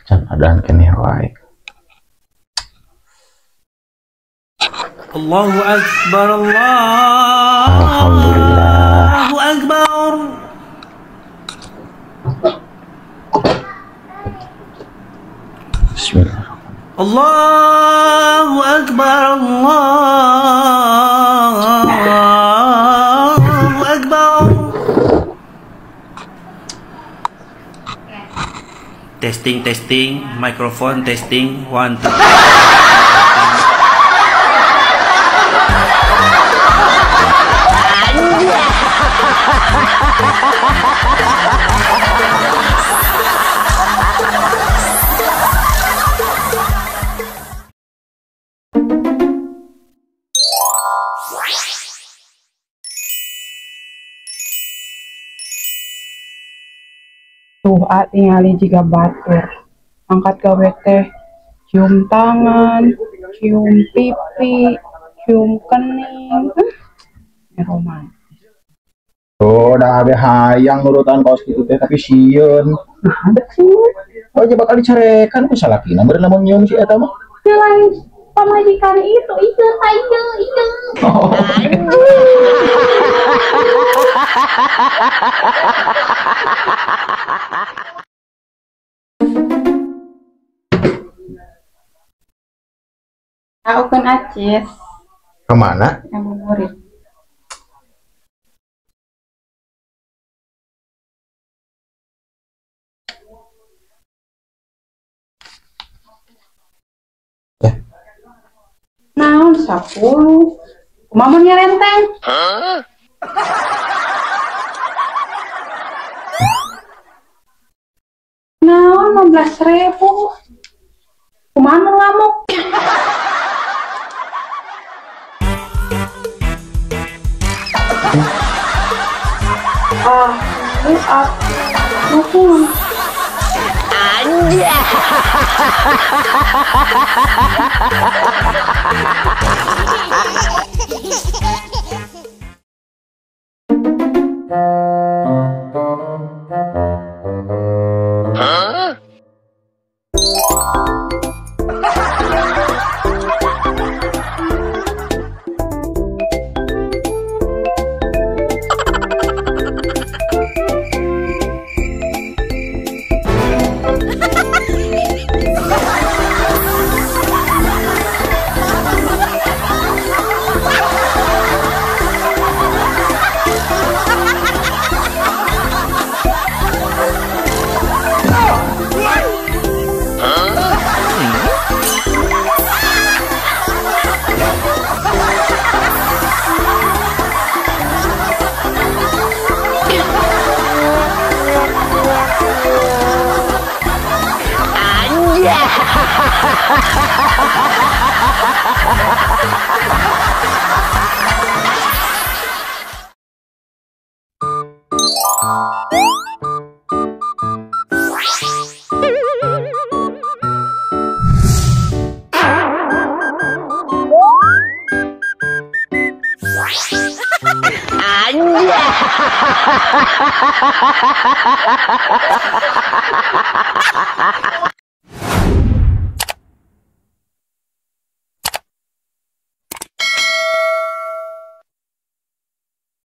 Can adan keneh wae. Allahu Akbar, Alhamdulillah. Allahu Akbar. Bismillahirrahmanirrahim. Allahu Akbar, Allahu Akbar. Testing, testing, microphone testing, 1, 2. Tuh, tingali jika batur. Angkat gawe teh, cium tangan, cium pipi, cium kening. Romantis. Tuh, dah abe hayang nurutan kaos gitu teh tapi sieun. Betul. Oh, aja bakal dicarekan ku salakina beureun lamun nyium si eta mah. Selain pamajikan itu, iya. Oh. Aku kan acis, Kemana? emang murid. Ya. Naon 10. Kumamunnya renteng. Naon 15.000. Kumaha ngamuk? Ini aku. Anjay.